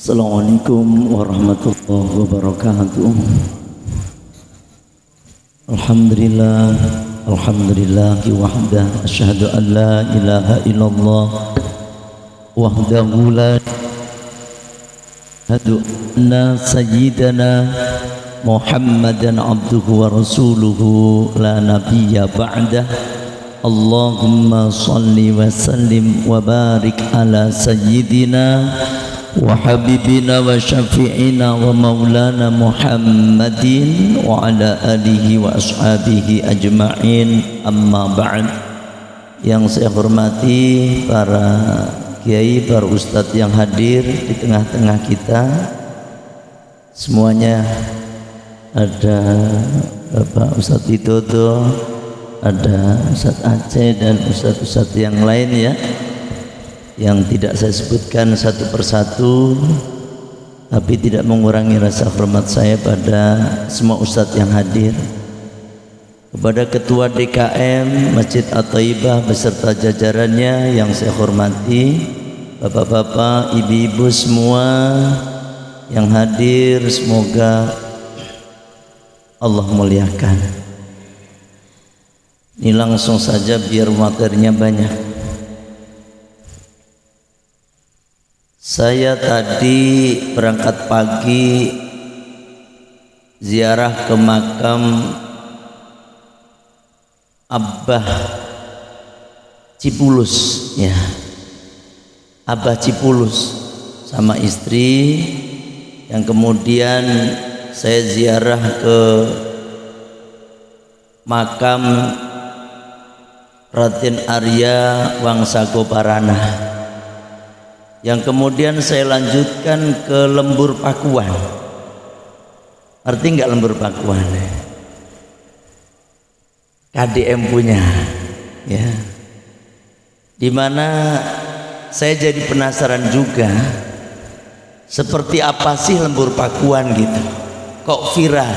Assalamualaikum warahmatullahi wabarakatuh. Alhamdulillah, alhamdulillahi wahdah, asyhadu an la ilaha illallah wahdahu la syahadu anna sayyidana Muhammadan abduhu wa rasuluhu la nabiyya ba'dah. Allahumma salli wa sallim wa barik ala sayyidina wa habibina wa syafi'ina wa maulana Muhammadin wa ala alihi wa ashabihi ajma'in, amma ba'd. Yang saya hormati para kiai, para ustadz yang hadir di tengah-tengah kita semuanya. Ada Bapak Ustadz Widodo, ada Ustadz Aceh dan ustadz-ustadz yang lain ya, yang tidak saya sebutkan satu persatu, tapi tidak mengurangi rasa hormat saya pada semua ustadz yang hadir. Kepada Ketua DKM Masjid At-Thaibah beserta jajarannya yang saya hormati, bapak-bapak, ibu-ibu semua yang hadir, semoga Allah muliakan. Ini langsung saja biar materinya banyak. Saya tadi berangkat pagi ziarah ke makam Abah Cipulus ya. Abah Cipulus sama istri, yang kemudian saya ziarah ke makam Raden Arya Wangsako Parana, yang kemudian saya lanjutkan ke Lembur Pakuan. Arti enggak Lembur Pakuan? KDM punya ya. Dimana saya jadi penasaran juga, seperti apa sih Lembur Pakuan gitu, kok viral.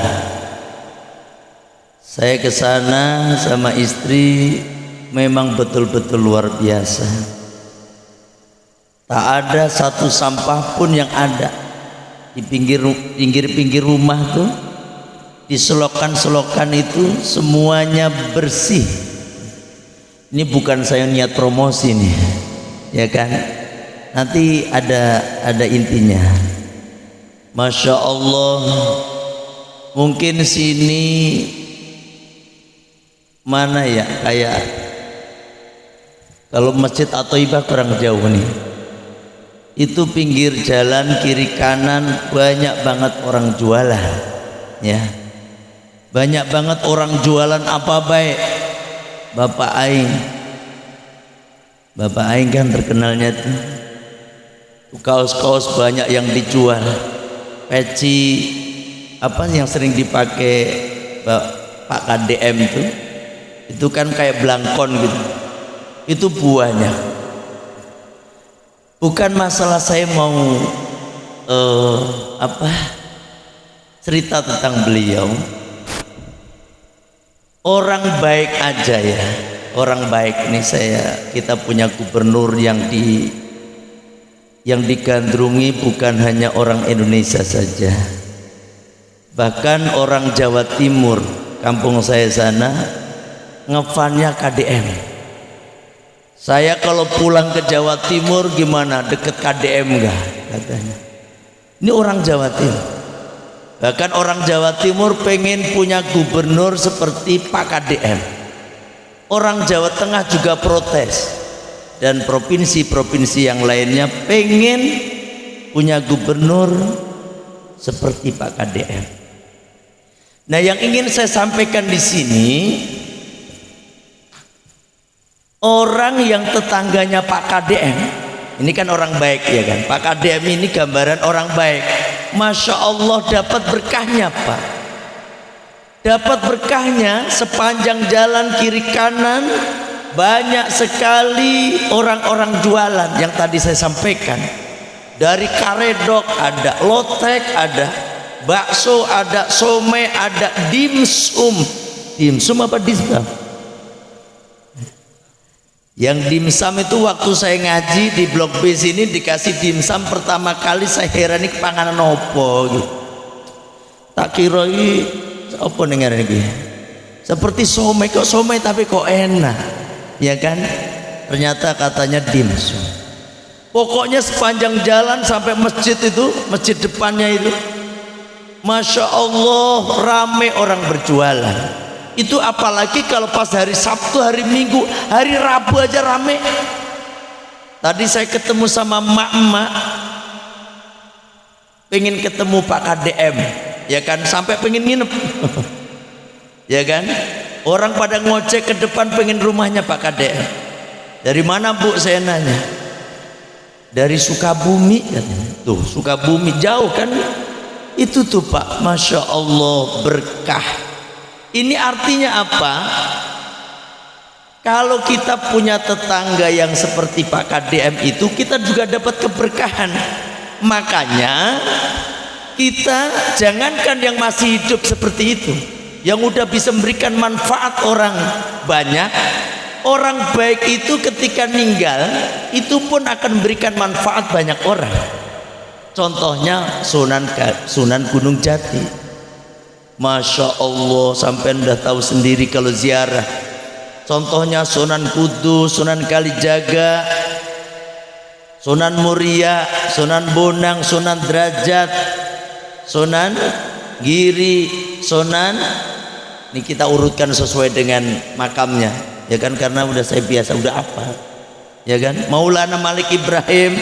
Saya ke sana sama istri, memang betul-betul luar biasa. Tak ada satu sampah pun yang ada di pinggir rumah tuh, di selokan-selokan itu semuanya bersih. Ini bukan saya niat promosi nih, ya kan? Nanti ada intinya. Masya Allah, mungkin sini mana ya, kayak kalau Masjid At-Thaibah kurang jauh nih, itu pinggir jalan kiri kanan banyak banget orang jualan ya, banyak banget orang jualan apa baik. Bapak Aing kan terkenalnya tuh kaos-kaos banyak yang dijual, peci apa yang sering dipakai Pak KDM tuh, itu kan kayak belangkon gitu, itu buahnya. Bukan masalah saya mau cerita tentang beliau, orang baik aja ya, orang baik nih. Kita punya gubernur yang digandrungi bukan hanya orang Indonesia saja, bahkan orang Jawa Timur, kampung saya sana ngefannya KDM. Saya kalau pulang ke Jawa Timur gimana, deket KDM enggak katanya. Ini orang Jawa Timur, bahkan orang Jawa Timur pengen punya gubernur seperti Pak KDM. Orang Jawa Tengah juga protes, dan provinsi-provinsi yang lainnya pengen punya gubernur seperti Pak KDM. Nah, yang ingin saya sampaikan di sini, orang yang tetangganya Pak KDM ini kan orang baik ya kan. Pak KDM ini gambaran orang baik. Masya Allah, dapat berkahnya Pak, dapat berkahnya. Sepanjang jalan kiri kanan banyak sekali orang-orang jualan yang tadi saya sampaikan. Dari karedok ada, lotek ada, bakso ada, somai ada, dimsum apa dimsum? Yang dimsum itu waktu saya ngaji di Blok B sini dikasih dimsum pertama kali saya heran iki panganan opo gitu. Tak kira iki apa ning ngarane iki. Seperti somai, kok somai tapi kok enak. Ya kan? Ternyata katanya dimsum. Pokoknya sepanjang jalan sampai masjid itu, masjid depannya itu, Masya Allah rame orang berjualan. Itu apalagi kalau pas hari Sabtu, hari Minggu, hari Rabu aja rame. Tadi saya ketemu sama emak-emak, pengen ketemu Pak KDM, ya kan, sampai pengen nginep. Ya kan, orang pada ngocek ke depan pengen rumahnya Pak KDM. Dari mana Bu, saya nanya. Dari Sukabumi katanya. Tuh Sukabumi jauh kan. Itu tuh Pak, Masya Allah berkah. Ini artinya apa? Kalau kita punya tetangga yang seperti Pak KDM itu, kita juga dapat keberkahan. Makanya kita jangankan yang masih hidup seperti itu, yang udah bisa memberikan manfaat orang banyak. Orang baik itu ketika meninggal itu pun akan memberikan manfaat banyak orang. Contohnya Sunan Gunung Jati. Masya Allah, sampai udah tahu sendiri kalau ziarah. Contohnya Sunan Kudus, Sunan Kalijaga, Sunan Muria, Sunan Bonang, Sunan Derajat, Sunan Giri, Sunan. Ini kita urutkan sesuai dengan makamnya, ya kan, karena udah saya biasa, udah apa, ya kan. Maulana Malik Ibrahim,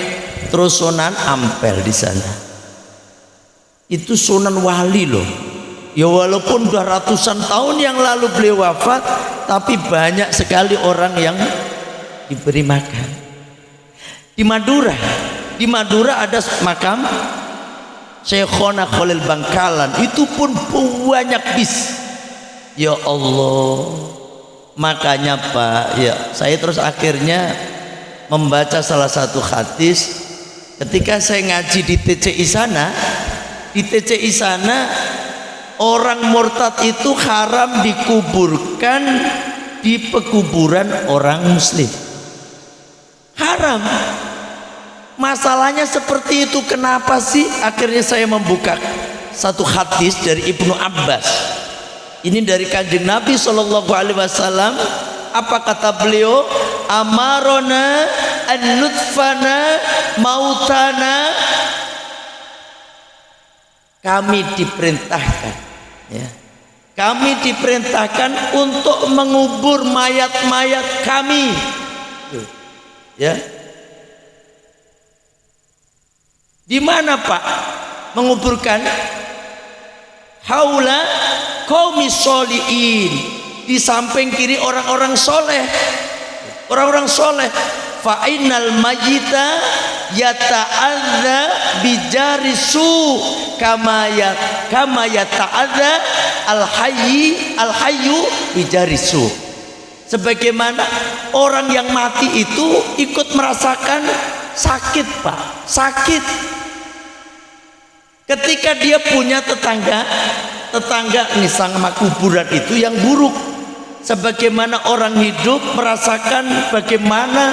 terus Sunan Ampel di sana. Itu Sunan Wali loh. Ya walaupun udah ratusan tahun yang lalu beliau wafat, tapi banyak sekali orang yang diberi makan. Di Madura ada makam Syekhona Khalil Bangkalan, itu pun banyak bis. Ya Allah, makanya Pak, ya saya terus akhirnya membaca salah satu hadis ketika saya ngaji di TCI sana. Di TCI sana orang murtad itu haram dikuburkan di pekuburan orang muslim. Haram. Masalahnya seperti itu. Kenapa sih? Akhirnya saya membuka satu hadis dari Ibnu Abbas. Ini dari Kanjeng Nabi SAW. Apa kata beliau? Amarona an-nutfana mautana. Kami diperintahkan, ya, kami diperintahkan untuk mengubur mayat-mayat kami, ya. Di mana Pak menguburkan? Haula qaumi sholihin, di samping kiri orang-orang soleh, orang-orang soleh. Fa innal mayyita yata'adza bijarisu kama yata'adza al-hayyu bijarisu. Sebagaimana orang yang mati itu ikut merasakan sakit Pak, sakit ketika dia punya tetangga nih sama kuburan itu yang buruk. Sebagaimana orang hidup merasakan bagaimana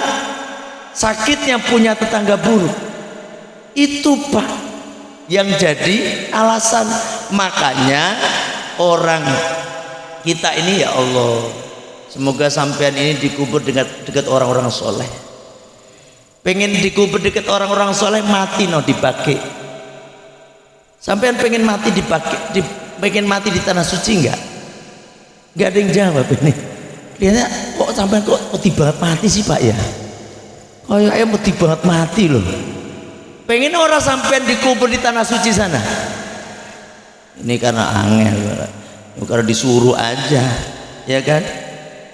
sakitnya punya tetangga buruk. Itu Pak yang jadi alasan. Makanya orang kita ini, ya Allah, semoga sampean ini dikubur dekat orang-orang soleh. Pengen dikubur dekat orang-orang soleh, mati no dipakai. Sampean pengen mati dipakai, pengen mati di tanah suci enggak? Enggak ada yang jawab ini. Kayaknya kok sampean kok tiba mati sih Pak ya? Oh ya, mesti banget mati loh. Pengen orang sampean dikubur di tanah suci sana. Ini karena angel, karena disuruh aja, ya kan?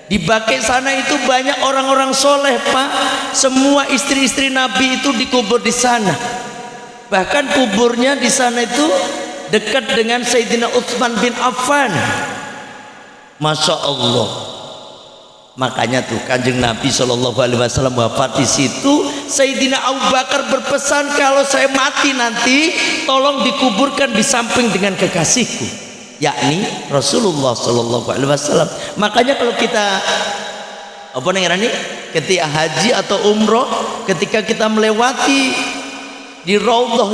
Di Baqi sana itu banyak orang-orang soleh Pak. Semua istri-istri Nabi itu dikubur di sana. Bahkan kuburnya di sana itu dekat dengan Sayyidina Utsman bin Affan. Masya Allah. Makanya tuh Kanjeng Nabi SAW wafat di situ. Sayyidina Abu Bakar berpesan, kalau saya mati nanti tolong dikuburkan di samping dengan kekasihku, yakni Rasulullah SAW. Makanya kalau kita apa nih ngarani ketika haji atau umroh, ketika kita melewati di raudhah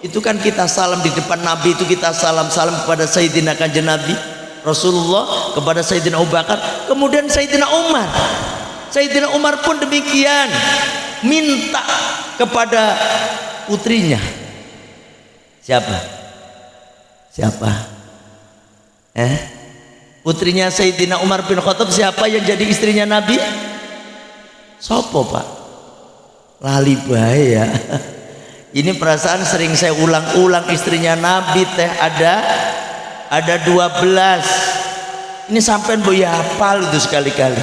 itu kan kita salam di depan Nabi, itu kita salam kepada Sayyidina Kanjeng Nabi Rasulullah, kepada Sayyidina Abu Bakar, kemudian Sayyidina Umar pun demikian minta kepada putrinya. Siapa? Putrinya Sayyidina Umar bin Khattab, siapa yang jadi istrinya Nabi? Sopo Pak? Lali bae ya. Ini perasaan sering saya ulang-ulang, istrinya Nabi teh ada 12. Ini sampean boya hafal itu sekali-kali.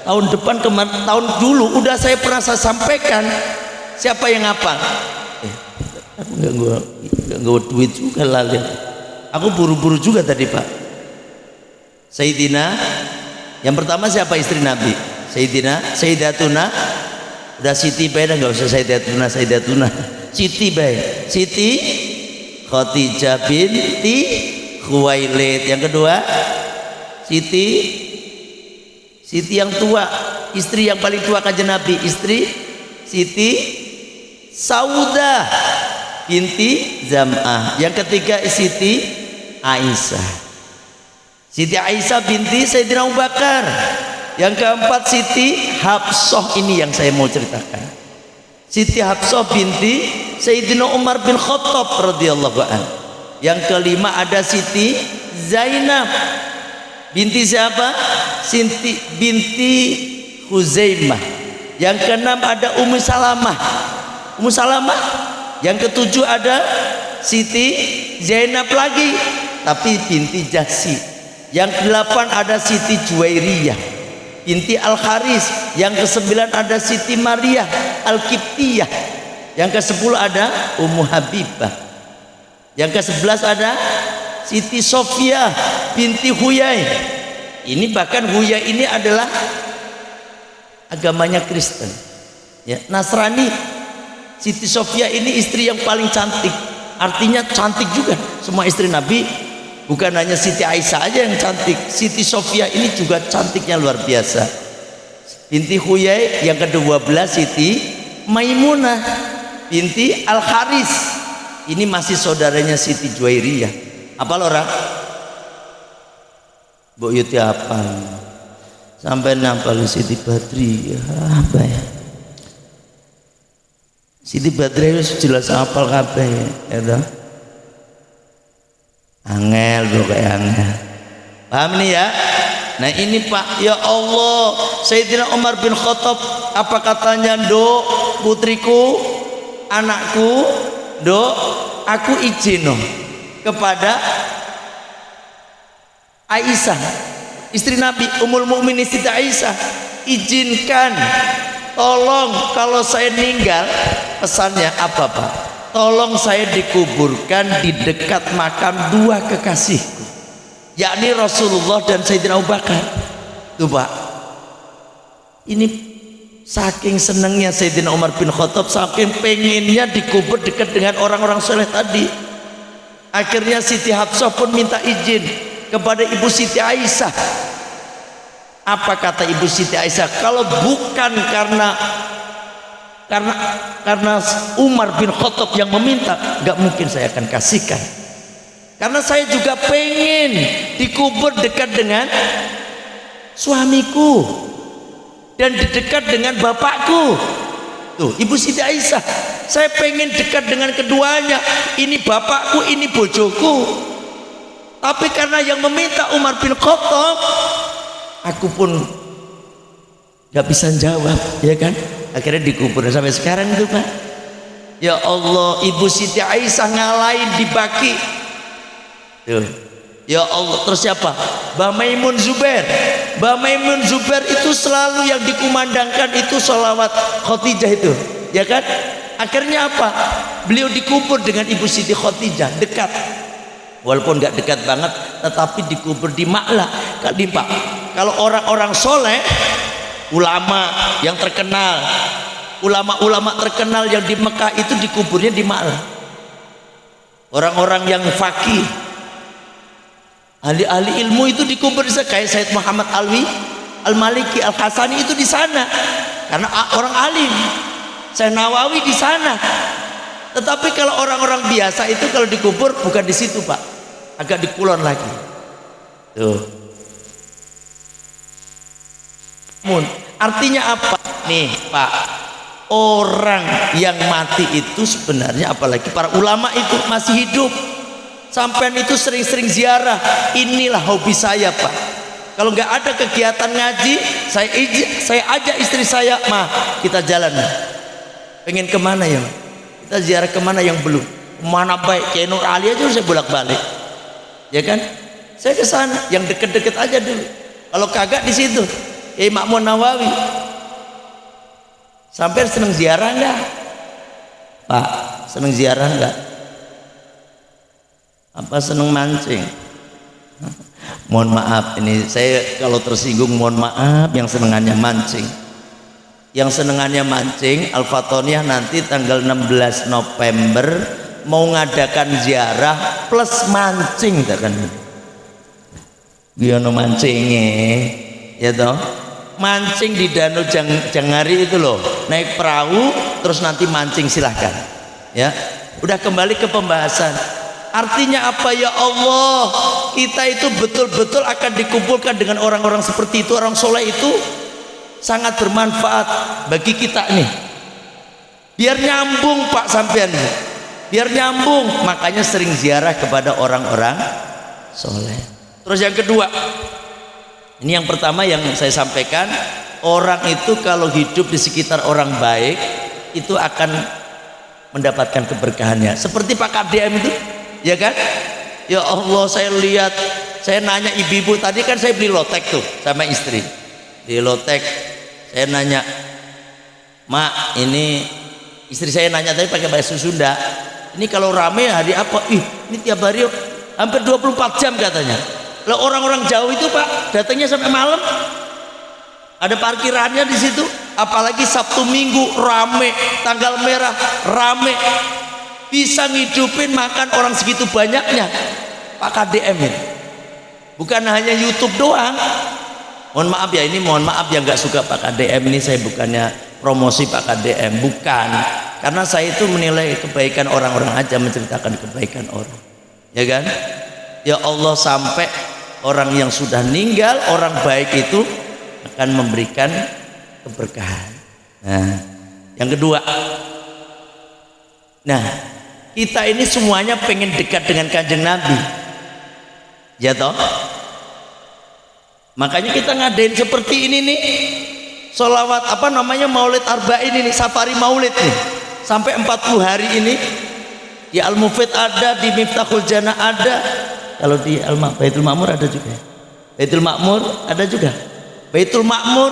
Tahun depan tahun dulu udah saya pernah sampaikan. Siapa yang hafal? Aku enggak duit juga lali. Aku buru-buru juga tadi Pak. Sayyidina yang pertama siapa istri Nabi? Sayyidatuna. Udah Siti bae, enggak usah Sayyidatuna. Siti bae. Siti Khadijah binti Khuwailid. Yang kedua Siti yang tua, istri yang paling tua Kanjeng Nabi, istri Siti Saudah binti Zam'ah. Yang ketiga Siti Aisyah binti Sayyidina Abu Bakar. Yang keempat Siti Hafsah, ini yang saya mau ceritakan. Siti Hafsah binti Sayyidina Umar bin Khattab radhiyallahu anhu. Yang kelima ada Siti Zainab binti siapa? Siti binti Huzaimah. Yang keenam ada Ummu Salamah. Yang ketujuh ada Siti Zainab lagi, tapi binti Jahsi. Yang kedelapan ada Siti Juwairiyah binti Al-Haris. Yang kesembilan ada Siti Maria Al-Qibtiyah. Yang kesepuluh ada Ummu Habibah. Yang ke-11 ada Siti Sofia binti Huyai. Ini bahkan Huyai ini adalah agamanya Kristen ya, Nasrani. Siti Sofia ini istri yang paling cantik, artinya cantik juga. Semua istri Nabi, bukan hanya Siti Aisyah aja yang cantik, Siti Sofia ini juga cantiknya luar biasa. Binti Huyai. Yang ke-12 Siti Maimunah binti Al-Haris. Ini masih saudaranya Siti Juwairiyah. Apa orang? Bu Yuti apa? Sampai nampal Siti Badri ya, apa ya? Siti Badri itu jelas apal kabeh ya toh. Angel bro, kayak angel. Paham nih ya? Nah ini Pak, ya Allah, Sayyidina Umar bin Khattab apa katanya? Dok, putriku, anakku, dok, aku izin kepada Aisyah, istri Nabi, Ummul Mukminin Siti Aisyah, izinkan, tolong kalau saya meninggal, pesannya apa Pak? Tolong saya dikuburkan di dekat makam dua kekasihku, yakni Rasulullah dan Sayyidina Abu Bakar. Tuh Pak, ini saking senangnya Sayyidina Umar bin Khattab, saking pengennya dikubur dekat dengan orang-orang soleh tadi. Akhirnya Siti Hafsah pun minta izin kepada Ibu Siti Aisyah. Apa kata Ibu Siti Aisyah? Kalau bukan karena Umar bin Khattab yang meminta, nggak mungkin saya akan kasihkan. Karena saya juga pengen dikubur dekat dengan suamiku dan dekat dengan bapakku. Tuh, Ibu Siti Aisyah, saya pengen dekat dengan keduanya. Ini bapakku, ini bojoku. Tapi karena yang meminta Umar bin Khattab, aku pun gak bisa jawab, ya kan? Akhirnya dikubur sampai sekarang itu Pak. Ya Allah, Ibu Siti Aisyah ngalahin di Baki. Tuh. Ya Allah, terus siapa? Mbah Maimun Zubair. Mbah Maimun Zubair itu selalu yang dikumandangkan itu sholawat Khadijah itu, ya kan? Akhirnya apa? Beliau dikubur dengan Ibu Siti Khadijah, dekat. Walaupun nggak dekat banget, tetapi dikubur di Ma'la. Pak, kalau orang-orang soleh, ulama yang terkenal, ulama-ulama terkenal yang di Mekah itu dikuburnya di Ma'la. Orang-orang yang fakih, ahli-ahli ilmu itu dikubur kayak Said Muhammad Alwi Al-Maliki, Al-Hasani itu di sana karena orang alim. Syekh Nawawi di sana. Tetapi kalau orang-orang biasa itu kalau dikubur bukan di situ, Pak, agak di kulon lagi. Tuh. Artinya apa? Nih, Pak, orang yang mati itu sebenarnya, apalagi para ulama itu masih hidup. Sampean itu sering-sering ziarah. Inilah hobi saya, Pak. Kalau nggak ada kegiatan ngaji, saya ajak istri saya, "Ma, kita jalan. Pengen kemana ya? Kita ziarah kemana yang belum? Mana baik? Kayak Nur Ali aja saya bolak-balik, ya kan? Saya ke sana, yang deket-deket aja dulu. Kalau kagak di situ, Makmun Nawawi. Sampai seneng ziarah nggak, Pak? Seneng ziarah nggak? Apa seneng mancing? Mohon maaf, ini saya kalau tersinggung mohon maaf. Yang senengannya mancing, yang senengannya mancing, Al-Fatoniyah nanti tanggal 16 November mau ngadakan ziarah plus mancing, tak kan? Biono mancingnya, ya toh, mancing di Danau Jangari itu loh, naik perahu terus nanti mancing, silahkan. Ya, udah kembali ke pembahasan. Artinya apa ya Allah, kita itu betul-betul akan dikumpulkan dengan orang-orang seperti itu. Orang soleh itu sangat bermanfaat bagi kita nih, biar nyambung, Pak, sampean nih, biar nyambung. Makanya sering ziarah kepada orang-orang soleh. Terus yang kedua, ini yang pertama yang saya sampaikan, orang itu kalau hidup di sekitar orang baik itu akan mendapatkan keberkahannya. Seperti Pak KDM itu, ya kan? Ya Allah, saya lihat, saya nanya ibu-ibu tadi kan, saya beli lotek tuh sama istri di lotek. Saya nanya, "Mak, ini," istri saya nanya tadi pakai bahasa Sunda, "ini kalau rame hari apa?" "Ih, ini tiap hari hampir 24 jam katanya." Lah orang-orang jauh itu, Pak, datangnya sampai malam. Ada parkirannya di situ. Apalagi Sabtu Minggu rame, tanggal merah rame. Bisa ngidupin makan orang segitu banyaknya, Pak KDM ini. Bukan hanya YouTube doang. Mohon maaf ya, ini mohon maaf yang nggak suka Pak KDM ini, saya bukannya promosi Pak KDM, bukan. Karena saya itu menilai kebaikan orang-orang aja, menceritakan kebaikan orang, ya kan? Ya Allah, sampai orang yang sudah meninggal, orang baik itu akan memberikan keberkahan. Nah, yang kedua, nah, kita ini semuanya pengen dekat dengan Kanjeng Nabi, ya toh? Makanya kita ngadain seperti ini nih, sholawat apa namanya, maulid arba'in ini, safari maulid nih, sampai 40 hari ini. Di Al-Mufid ada, di Miftahul Jannah ada, kalau di Baitul Ma'mur ada juga. Baitul Ma'mur ada juga. Baitul Ma'mur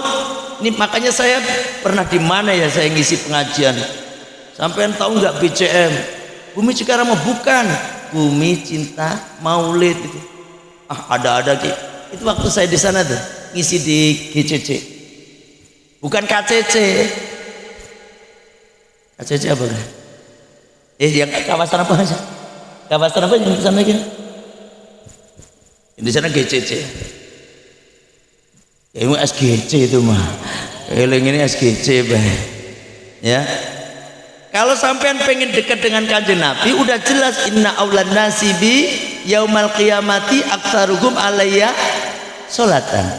ini, makanya saya pernah di mana ya, saya ngisi pengajian. Sampean tahu nggak BCM? Bumi Cikarang? Bukan, Bumi Cinta Maulid itu. Ada Ki. Itu waktu saya di sana tuh ngisi di GCC, bukan KCC. KCC apa kan? Yang kawasan apa aja? Kawasan apa yang di sana kan? Di sana GCC. Ya ini SGC itu mah. Ini SGC, Bah. Ya. Kalau sampean pengen dekat dengan Kanjeng Nabi, udah jelas, inna aulan nasibi yaumal qiyamati aktsaruhum alayya sholatan.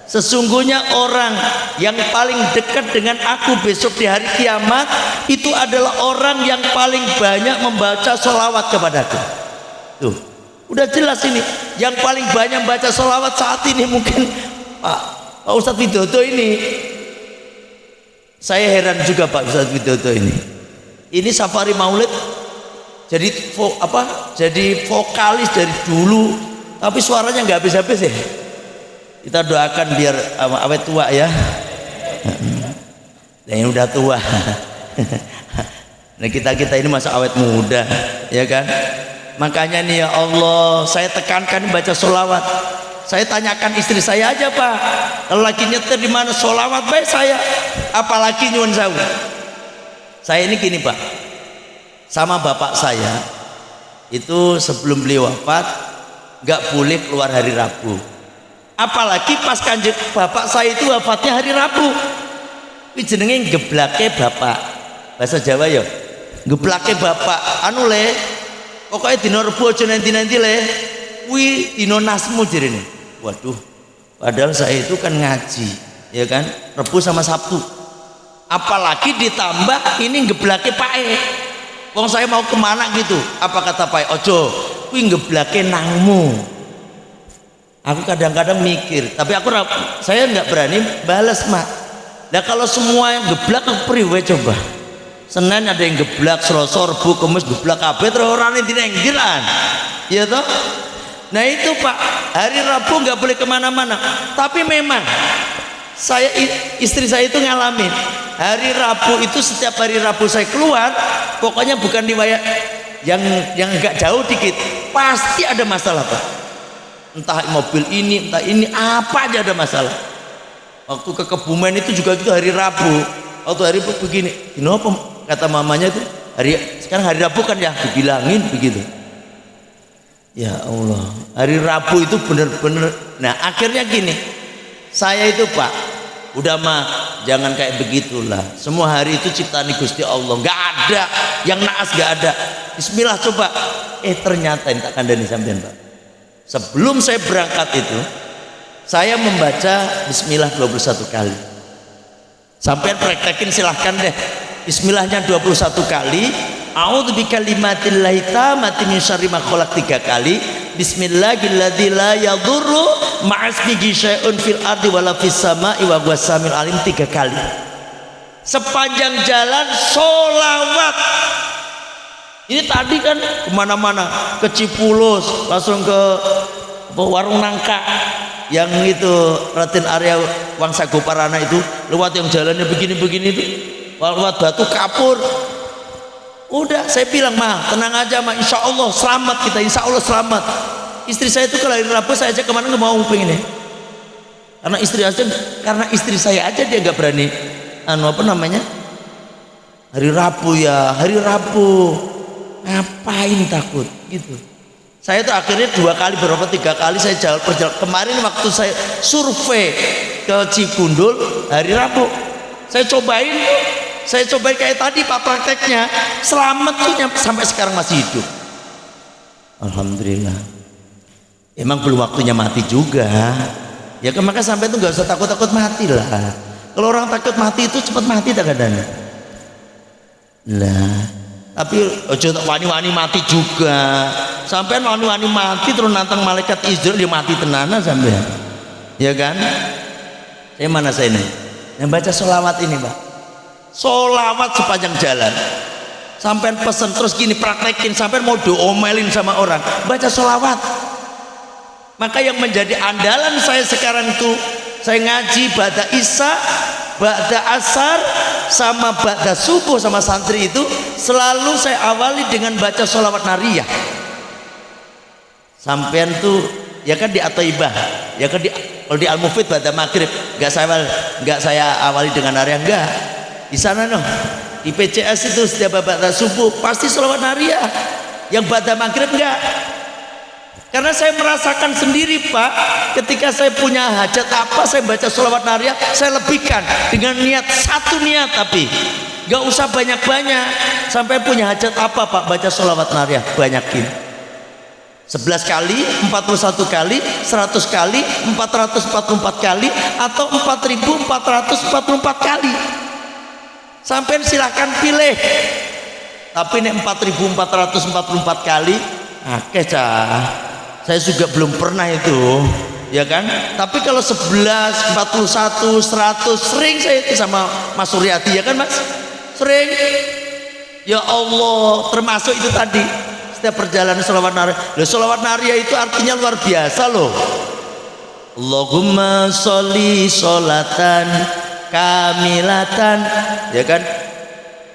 Sesungguhnya orang yang paling dekat dengan aku besok di hari kiamat itu adalah orang yang paling banyak membaca sholawat kepadaku. Tuh, udah jelas ini. Yang paling banyak membaca sholawat saat ini mungkin Pak Ustadz Widodo ini. Saya heran juga Pak Ustadz Widodo ini. Ini safari maulid jadi jadi vokalis dari dulu, tapi suaranya nggak habis-habis ya. Kita doakan biar awet tua ya. Nah, ini udah tua. Nah, kita ini masa awet muda, ya kan? Makanya nih ya Allah, saya tekankan baca sholawat. Saya tanyakan istri saya aja, Pak, kalau lagi nyetir di mana sholawat baik saya, apalagi nyuwun sewu. Saya ini gini Pak, sama bapak saya itu sebelum beliau wafat nggak boleh keluar hari Rabu. Apalagi pas kanjeng bapak saya itu wafatnya hari Rabu. Ini jenenge geblake bapak. Bahasa Jawa ya. Geblake bapak. Anu le, pokoknya dino Rebo aja nanti le. Kuwi dino nasmu jirine. Waduh. Padahal saya itu kan ngaji, ya kan? Rebo sama Sabtu. Apalagi ditambah ini geblake pae. Wong saya mau kemana gitu? Apa kata pae? Ojo, kuwi geblake nangmu. Aku kadang-kadang mikir, tapi saya nggak berani balas mak. Nah kalau semua yang geblak priwe coba. Senin ada yang geblak, Selasa, Rebo, Kamis geblak kabeh terus ora nenggiran. Ya toh? Nah itu Pak, hari Rabu nggak boleh kemana-mana. Tapi memang istri saya itu ngalamin. Hari Rabu itu setiap hari Rabu saya keluar, pokoknya bukan di wayang yang agak jauh dikit, pasti ada masalah Pak. Entah mobil ini, entah ini, apa aja ada masalah. Waktu ke Kebumen itu juga gitu hari Rabu. Waktu hari Rabu begini, kenapa kata mamanya tuh sekarang hari Rabu kan ya dibilangin begitu. Ya Allah, hari Rabu itu bener-bener. Nah akhirnya gini, saya itu Pak, udah mah jangan kayak begitulah. Semua hari itu ciptaan Gusti Allah, nggak ada yang naas, nggak ada. Bismillah coba. Ternyata ini tak kandani sampean Pak. Sebelum saya berangkat itu saya membaca Bismillah 21 kali. Sampean praktekin silahkan deh. Bismillahnya 21 kali. A'udzu bikalimatillahi tammati min syarri ma khalaq 3 kali. Bismillahilladzi la yadurru ma'asmihi syai'un fil ardi wala fis sama'i wa huwas samiul alim 3 kali. Sepanjang jalan sholawat. Ini tadi kan kemana-mana, ke Cipulus, langsung ke warung nangka yang itu Raden Arya Wangsa Goparana itu, lewat yang jalannya begini-begini itu, lewat Batu Kapur. Udah saya bilang mah tenang aja mah, insya Allah selamat kita, insya Allah selamat. Istri saya itu kalau hari Rabu saya ajak kemana nggak mau pengen ya, karena istri saya aja dia nggak berani apa namanya hari Rabu ya, hari Rabu ngapain takut gitu. Saya tuh akhirnya 2 kali beberapa 3 kali saya jalan perjalanan. Kemarin waktu saya survei ke Cigundul hari Rabu, saya cobain kayak tadi Pak prakteknya, selamat tuh sampai sekarang masih hidup. Alhamdulillah. Emang belum waktunya mati juga. Ya kan maka sampai itu nggak usah takut-takut mati lah. Kalau orang takut mati itu cepat mati tak kadang. Lah. Tapi ojo wani-wani mati juga. Sampai wani-wani mati terus nantang malaikat Israel dia mati tenanan sampean. Ya kan? Saya mana saya ini? Yang baca sholawat ini Pak. Sholawat sepanjang jalan. Sampai pesen terus gini praktekin, sampai mau diomelin sama orang. Baca sholawat. Maka yang menjadi andalan saya sekarang itu, saya ngaji ba'da isya, ba'da asar, sama ba'da subuh sama santri itu selalu saya awali dengan baca sholawat nariyah. Sampean tuh ya kan di At-Thaibah, ya kan kalau di Al-Mufid ba'da maghrib nggak saya awali dengan nariyah, enggak. Di sana noh, di PCS itu setiap ba'da subuh pasti sholawat nariyah. Yang ba'da maghrib enggak. Karena saya merasakan sendiri Pak, ketika saya punya hajat apa, saya baca sholawat nariyah, saya lebihkan dengan satu niat, tapi gak usah banyak-banyak. Sampai punya hajat apa Pak, baca sholawat nariyah, banyakin 11 kali, 41 kali, 100 kali, 444 kali, atau 4444 kali. Sampai silahkan pilih. Tapi ini 4444 kali, akeh cah. Saya juga belum pernah itu, ya kan? Tapi kalau 11, 41, 100 sering saya itu sama Mas Suryati, ya kan Mas? Sering. Ya Allah, termasuk itu tadi setiap perjalanan sholawat nariyah. Loh, sholawat nariyah itu artinya luar biasa loh. Allahumma sholli sholatan kamilatan, ya kan?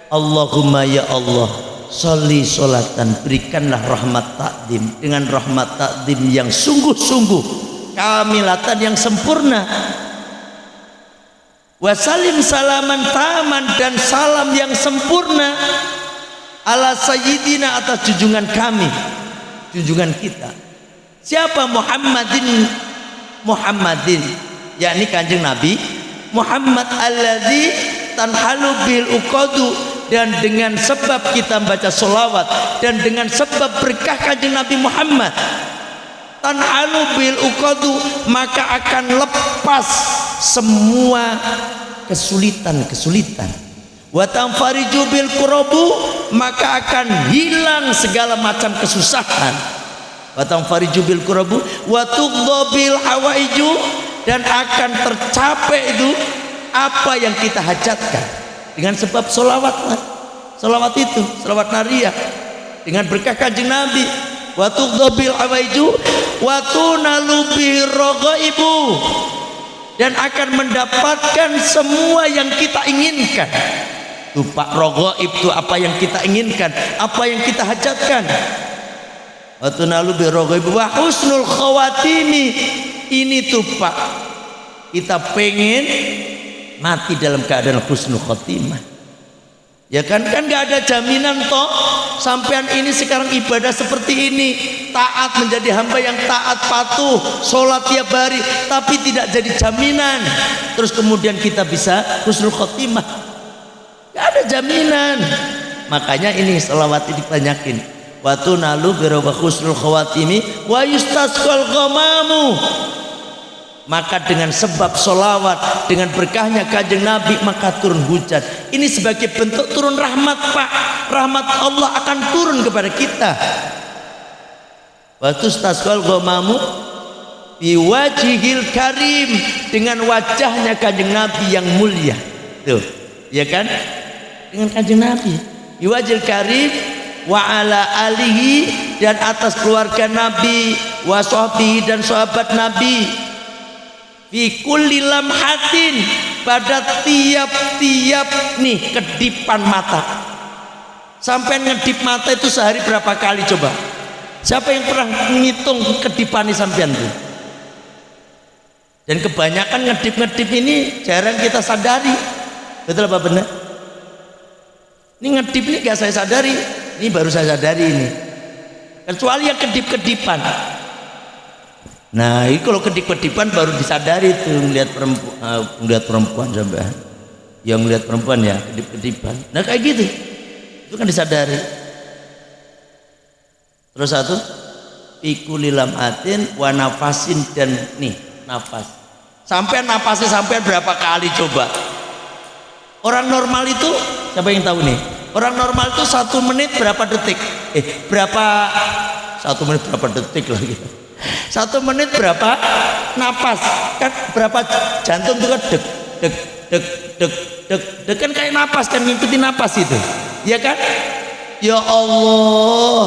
Allahumma ya Allah sholli sholatan, berikanlah rahmat takdim dengan rahmat takdim yang sungguh-sungguh, kamilatan yang sempurna, wasalim salaman taman, dan salam yang sempurna ala sayyidina, atas junjungan kami, junjungan kita. Siapa? Muhammadin Muhammadin, yakni kanjeng Nabi Muhammad alladzi tanhalu bil uqadu, dan dengan sebab kita membaca sholawat dan dengan sebab berkah kanjeng Nabi Muhammad, tanhalu bil uqadu, maka akan lepas semua kesulitan-kesulitan. Wa tanfariju bil kurabu, maka akan hilang segala macam kesusahan. Wa tanfariju bil kurabu wa tuqda bil hawaiju, dan akan tercapai itu apa yang kita hajatkan dengan sebab sholawat itu, sholawat nariyah dengan berkah kanjeng Nabi. Wa tuqda bil hawaiju wa tunalu bir ragaibu, dan akan mendapatkan semua yang kita inginkan. Tuh Pak, rogoib itu apa yang kita inginkan, apa yang kita hajatkan. Wa tunalu bir ragaibu wa husnul khawatimi, ini tuh Pak, kita pengen mati dalam keadaan husnul khotimah. Ya kan nggak ada jaminan toh sampean ini sekarang ibadah seperti ini, taat, menjadi hamba yang taat, patuh, sholat tiap hari, tapi tidak jadi jaminan terus kemudian kita bisa husnul khotimah. Nggak ada jaminan. Makanya ini sholawat ini dibanyakin. Wa tunalu bi husnul khawatimi wa yustasqal ghamamu, maka dengan sebab sholawat, dengan berkahnya kanjeng Nabi, maka turun hujan. Ini sebagai bentuk turun rahmat Pak, rahmat Allah akan turun kepada kita. Wa tustasqal ghamamu biwajhil karim, dengan wajahnya kanjeng Nabi yang mulia. Tuh, ya kan? Dengan kanjeng Nabi biwajhil karim wa ala alihi, dan atas keluarga Nabi, wa sahbihi, dan sahabat Nabi, fi kulli lamhatin, pada tiap-tiap nih kedipan mata. Sampai ngedip mata itu sehari berapa kali coba? Siapa yang pernah ngitung kedipan sampean tuh? Dan kebanyakan ngedip-ngedip ini jarang kita sadari. Betul apa benar? Ini ngedip ini gak saya sadari, ini baru saya sadari ini. Kecuali yang kedip-kedipan. Nah, ini kalau kedip-kedipan baru disadari tuh ngelihat perempuan sampai. Yang ngelihat perempuan ya kedip-kedipan. Nah kayak gitu, itu kan disadari. Terus satu, pikulilam atin wa nafasin, dan nih nafas. Sampai napasnya sampai berapa kali coba? Orang normal itu siapa yang tahu nih? Orang normal itu 1 menit berapa detik? Berapa 1 menit berapa detik lagi? 1 menit berapa napas? Kan berapa jantung itu kan dek dek dek dek dek dek, kan kayak napas, kan ngikutin napas itu, ya kan? Ya Allah,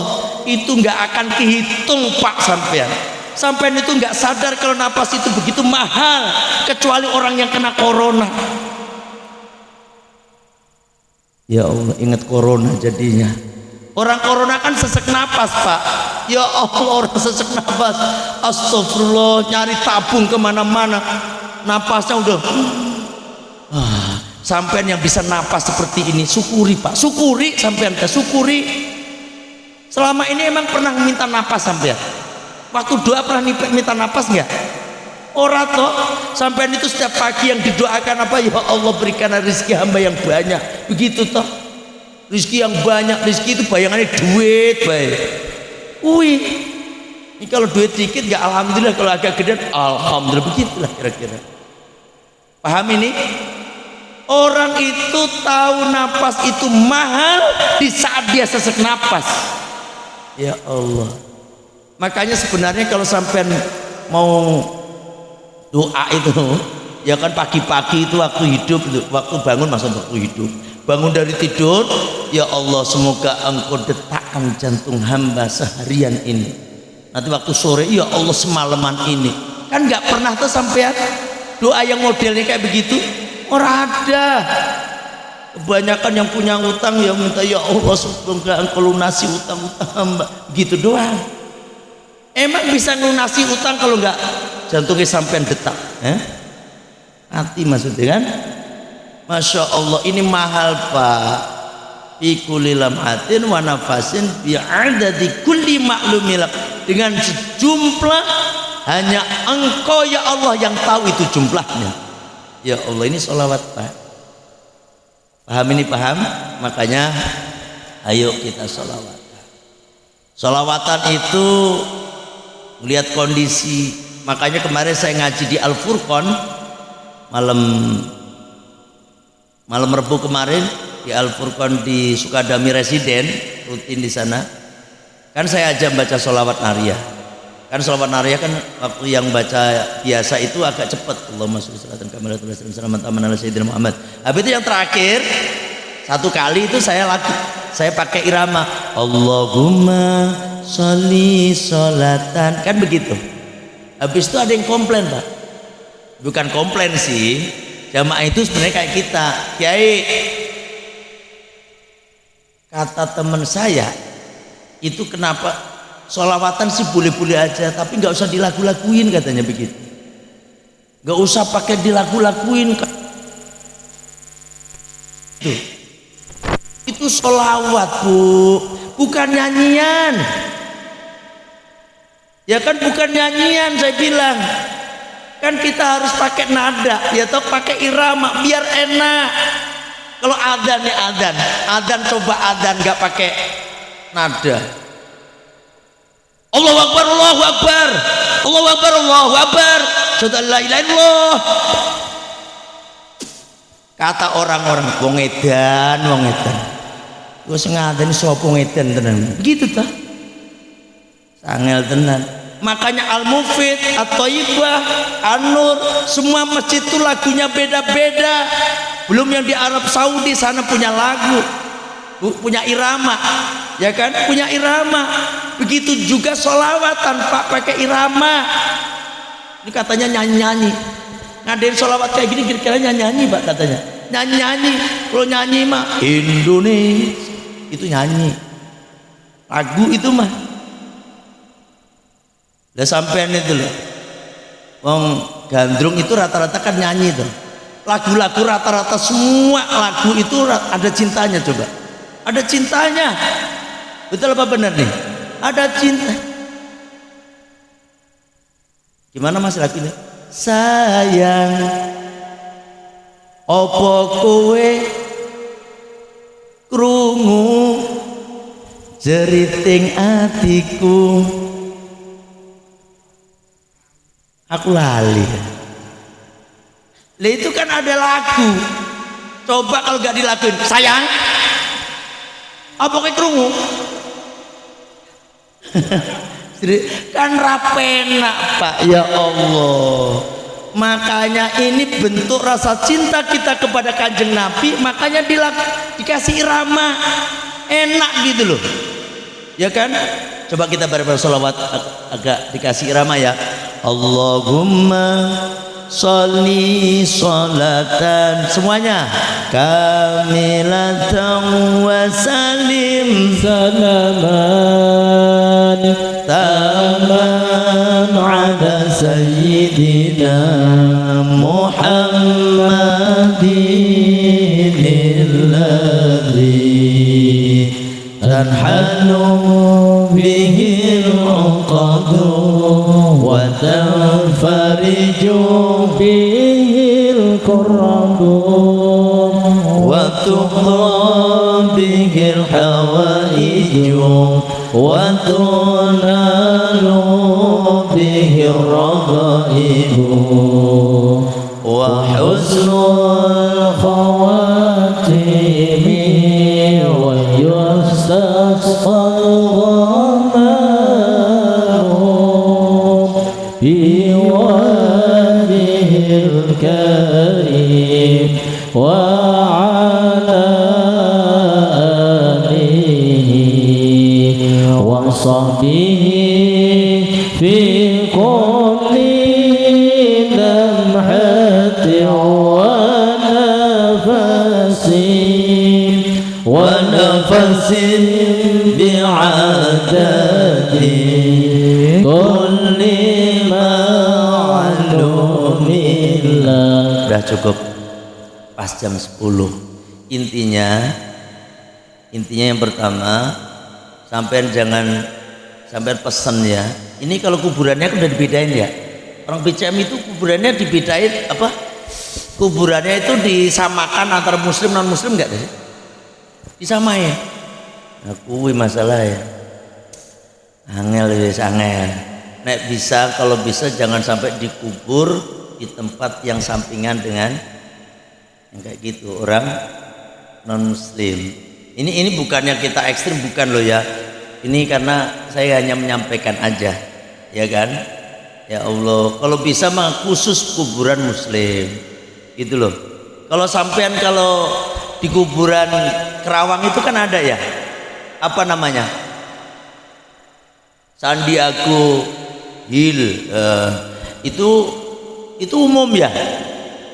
itu nggak akan kehitung Pak sampean. Sampean itu nggak sadar kalau napas itu begitu mahal, kecuali orang yang kena corona. Ya Allah, ingat corona jadinya. Orang corona kan sesek napas Pak. Ya Allah, orang sesek napas. Astagfirullah, nyari tabung kemana-mana, napasnya udah. Sampean yang bisa napas seperti ini, syukuri Pak, syukuri sampean, syukuri. Selama ini emang pernah minta napas sampean? Waktu doa pernah minta napas nggak? Ora toh. Sampean itu setiap pagi yang didoakan apa? Ya Allah, berikan rezeki hamba yang banyak. Begitu toh. Rezeki yang banyak, rezeki itu bayangannya duit baik. Wih, ini kalau duit dikit nggak alhamdulillah, kalau agak gede alhamdulillah, begitulah kira-kira. Paham ini? Orang itu tahu napas itu mahal di saat dia sesek napas. Ya Allah. Makanya sebenarnya kalau sampean mau doa itu, ya kan pagi-pagi itu waktu hidup, waktu bangun, masa waktu hidup, bangun dari tidur, ya Allah semoga engkau detakkan jantung hamba seharian ini. Nanti waktu sore, ya Allah semalaman ini. Kan nggak pernah tuh sampean doa yang modelnya kayak begitu. Orang ada. Kebanyakan yang punya utang yang minta, ya Allah semoga engkau lunasi utang-utang hamba, gitu doang. Emang bisa lunasi utang kalau nggak jantungnya sampean detak? Hati maksudnya kan? Masya Allah, ini mahal Pak. Ikulilam atin wa nafasin bi'adadi kulli maklumilak, dengan sejumlah hanya Engkau ya Allah yang tahu itu jumlahnya. Ya Allah, ini sholawat Pak. Paham ini, paham? Makanya ayo kita sholawatan. Sholawatan itu melihat kondisi. Makanya kemarin saya ngaji di Al-Furqan malam Rebu kemarin di Al-Furqan di Sukadami Residen, rutin di sana. Kan saya ajak baca sholawat nariyah. Kan sholawat nariyah kan waktu yang baca biasa itu agak cepat. Allahumma sholli salatan kamilatan wa salaman taman ala sayyidina Muhammad. Habis itu yang terakhir satu kali itu saya pakai irama Allahumma sholli sholatan, kan begitu. Habis itu ada yang komplain Pak. Bukan komplain sih, jamaah itu sebenarnya kayak kita. Kiai, kata teman saya itu kenapa sholawatan sih boleh-boleh aja, tapi nggak usah dilagu-laguin katanya begitu. Nggak usah pakai dilagu-laguin. Itu sholawat Bu, bukan nyanyian. Ya kan bukan nyanyian, saya bilang. Kan kita harus pakai nada, ya toh pakai irama biar enak. Kalau adzan ya adzan coba adzan nggak pakai nada. Allahu Akbar, Allahu Akbar, Allahu Akbar, Allahu Akbar. Sudah la ilaha illallah. Kata orang-orang wong edan. Wis ngaden sapa ngedan tenan. Gitu ta? Sangel tenan. Makanya Al-Mufid, At-Thayyibah, An-Nur, semua masjid itu lagunya beda-beda. Belum yang di Arab Saudi sana punya lagu, punya irama, ya kan? Punya irama. Begitu juga sholawatan Pak pakai irama. Ini katanya nyanyi-nyanyi. Ngadain sholawat kayak gini kira-kira nyanyi Pak katanya. Nyanyi-nyanyi. Kalau nyanyi mah Indonesia itu nyanyi. Lagu itu mah. Udah sampean itu loh. Wong gandrung itu rata-rata kan nyanyi tuh. Lagu-lagu rata-rata semua lagu itu ada cintanya coba. Ada cintanya. Betul apa benar nih? Ada cinta. Gimana Mas lagunya? Sayang, opo kowe krungu jeriting atiku. Aku lali. Lah itu kan ada lagu. Coba kalau gak dilakuin, sayang, apa kayak kerungu? Kan rapenak Pak. Ya Allah. Makanya ini bentuk rasa cinta kita kepada Kanjeng Nabi. Makanya dikasih irama enak gitu loh. Ya kan? Coba kita bareng-bareng sholawat agak dikasih irama ya. Allahumma sholli sholatan, semuanya kamilatan wa salim salaman taman ala sayyidina Muhammadin alladhi tanhalu bihi al-uqadu wa tanfariju bihi al-kurrabu wa tuqda bihi al-hawaiju wa tunalu bihi al-ragaibu wa husnul khawatimi wa yustasqal بوجهه الكريم وعلى آله وصحبه في كل لمحة ونفس بعدد كل Udah cukup pas jam 10. Intinya yang pertama, sampean jangan pesen ya, Ini kalau kuburannya kan udah dibedain ya. Orang BCM itu kuburannya dibedain apa? Kuburannya itu disamakan antara muslim non muslim enggak sih? Disamain. Nah, kuwi masalah ya. Angel wis angel. Nek bisa, kalau bisa jangan sampai dikubur di tempat yang sampingan dengan yang kayak gitu, orang non muslim. Ini bukannya kita ekstrim, bukan loh ya. Ini karena saya hanya menyampaikan aja, ya kan? Ya Allah, kalau bisa mah khusus kuburan muslim, gitu loh. Kalau sampean kalau di kuburan Kerawang itu kan ada ya, apa namanya? Sandiago Hill, itu umum ya,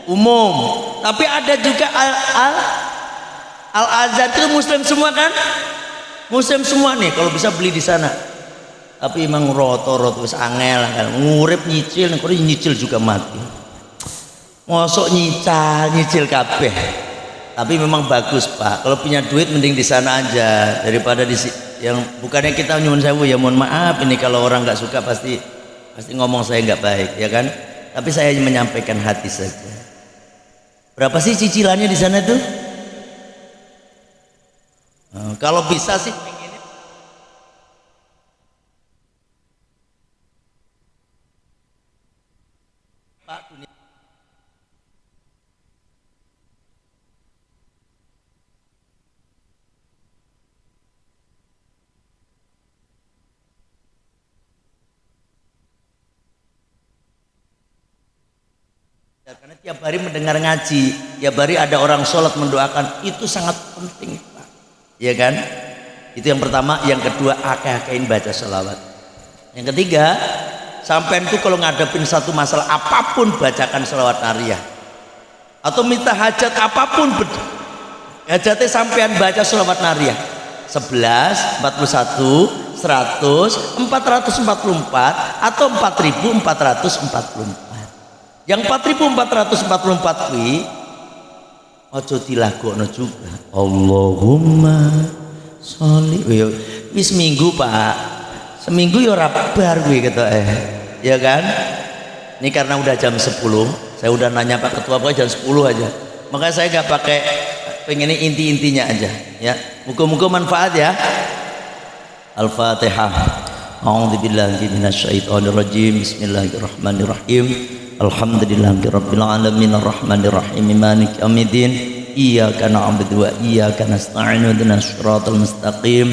umum. Tapi ada juga Al Azhar itu muslim semua kan? Muslim semua nih, kalau bisa beli di sana. Tapi emang roto wis angel kan, ngurip nyicil, kalau nyicil juga mati. Mosok nyicil kabeh. Tapi memang bagus Pak, kalau punya duit mending di sana aja daripada di yang bukannya kita nyuwun sewu ya, mohon maaf ini kalau orang nggak suka pasti ngomong saya nggak baik ya kan. Tapi saya menyampaikan hati saja. Berapa sih cicilannya di sana tuh? Kalau bisa sih pengennya Pak dunia. Karena tiap hari mendengar ngaji, tiap hari ada orang sholat mendoakan, itu sangat penting Pak, ya kan? Itu yang pertama. Yang kedua, akeh-akehin baca sholawat. Yang ketiga, sampean tuh kalau ngadepin satu masalah apapun bacakan sholawat nariyah, atau minta hajat apapun hajatnya sampean baca sholawat nariyah 11, 41, 100, 444 atau 4444. Yang 4444 kuwi aja dilagokno juga. Allahumma sholli. Wis seminggu Pak. Seminggu ya ora bar kuwi ketoke. Ya kan? Ini karena udah jam 10, saya udah nanya Pak Ketua pokoknya jam 10 aja. Makanya saya nggak pakai pengen inti-intinya aja ya. Muga-muga manfaat ya. Al-Fatihah. A'udzubillahi minasyaitonir rajim. Bismillahirrahmanirrahim. Alhamdulillahirabbil alamin arrahmanir rahim maliki yaumiddin iyyaka na'budu wa iyyaka nasta'in ihdinas siratal mustaqim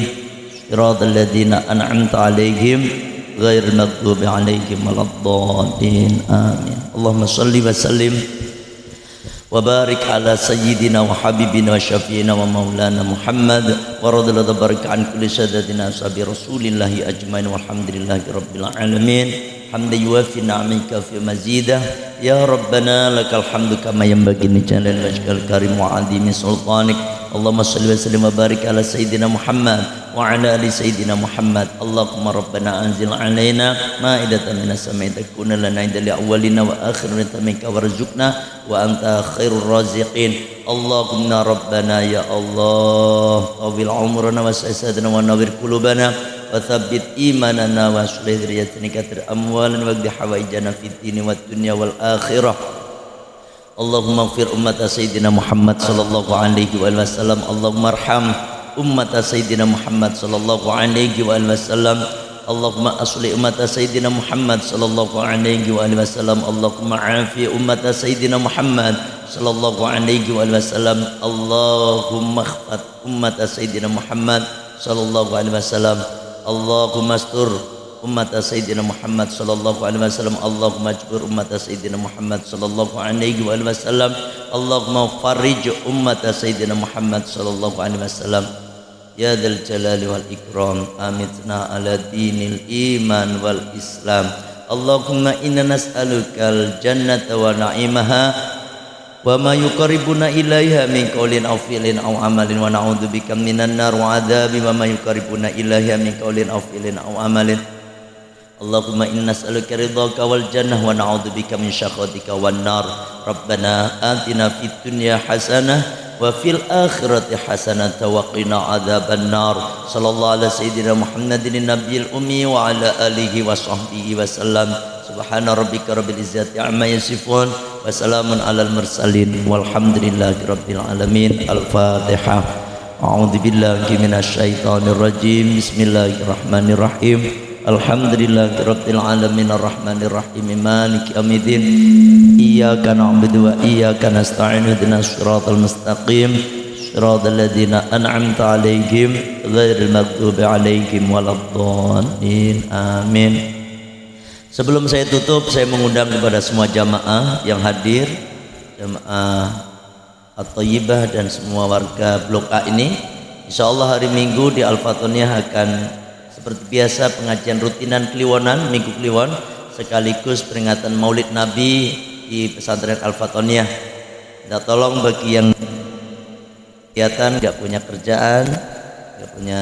siratal ladzina an'amta 'alaihim ghairil maghdubi 'alaihim waladdallin amin. Allahumma shalli wa sallim wa barik ala sayyidina wa habibina wa syafiina wa maulana Muhammad wa radhiyallahu baraka an kulli sadatina ashabi rasulillahi ajmain walhamdulillahi rabbil alamin. Hamdan yuwafi ni'amika fi mazidah ya rabbana lakal hamdu kama yanbaghi li jalali wajhikal karim wa 'azimi sultanik. Allahumma shalli wa sallim wa barik ala sayyidina Muhammad wa ala ali sayyidina Muhammad. Allahumma rabbana anzil alaina ma'idatan minas sama'i takuna lana idal awwalina wa akhirina minka warzuqna wa anta khairur raziqin. Allahumma rabbana ya Allah tawil umrana wa sayyidina wa nawwir qulubana wa thabbit imanana wa aslih dzurriyyatina kathir amwalan wa qdi hawaijana fid dini wad dunya wal akhirah. Allahumma ighfir ummata sayyidina Muhammad sallallahu alaihi wa sallam. Allahumma arham ummata sayyidina Muhammad sallallahu alaihi wa sallam. Allahumma aslih ummata sayyidina Muhammad sallallahu alaihi wa sallam. Allahumma afi ummata sayyidina Muhammad sallallahu alaihi wa sallam. Allahumma khfat ummata sayyidina Muhammad sallallahu alaihi wa sallam. Allahumma astur ummata sayyidina Muhammad sallallahu alaihi wasallam. Allahumma ajbur ummata sayyidina Muhammad sallallahu alaihi wasallam. Allahumma farij ummata sayyidina Muhammad sallallahu alaihi wasallam. Ya dzal jalali wal ikram amitna ala dinil iman wal islam. Allahumma inna nas'alukal jannata wa na'imaha wa ma yuqarribuna ilaiha min qaulin aw fi'lin aw amalin wa na'udzubika minan nar wa adzabi wa ma yuqarribuna ilaiha min qaulin aw fi'lin aw amalin. Allahumma inna nas'aluka ridhaka wal jannah wa na'udzubika min syakhatika wan nar. Rabbana atina fid dunya hasanah wa fil akhirati hasanatan wa qina adzabannar. Sallallahu ala sayyidina Muhammadin nabiyil ummi wa ala alihi wa sahbihi wa sallam. Subhana rabbika rabbil izzati amma yasifun wa salamun alal mursalin walhamdulillahi rabbil alamin. Al-Fatihah. A'udzu billahi minasy syaithanir rajim. Bismillahirrahmanirrahim. Alhamdulillahi rabbil alamin arrahmanir rahim maliki yaumiddin. Iyyaka na'budu wa iyyaka nasta'in ihdinas siratal mustaqim siratal ladzina an'amta 'alaihim ghairil maghdubi alaihim waladdallin. Amin. Sebelum saya tutup, saya mengundang kepada semua jamaah yang hadir, jamaah At-Thayyibah dan semua warga Blok A ini. Insyaallah hari Minggu di Al-Fatoniyah akan seperti biasa pengajian rutinan Kliwonan, Minggu Kliwon, sekaligus peringatan Maulid Nabi di pesantren Al-Fatoniyah. Kita tolong bagi yang kegiatan nggak punya kerjaan, nggak punya,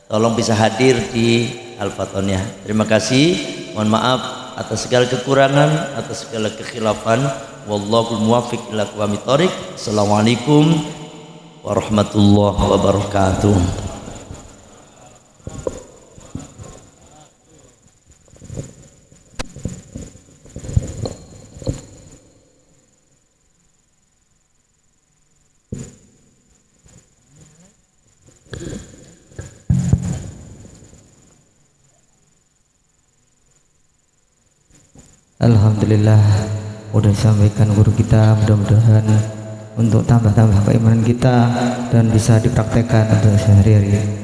tolong bisa hadir di Al-Fatoniyah. Terima kasih. Mohon maaf atas segala kekurangan, atas segala kekhilafan. Wallahul muwaffiq ila aqwamit thoriq. Assalamualaikum warahmatullahi wabarakatuh. Alhamdulillah udah disampaikan guru kita, mudah-mudahan untuk tambah-tambah keimanan kita dan bisa dipraktekkan untuk sehari-hari.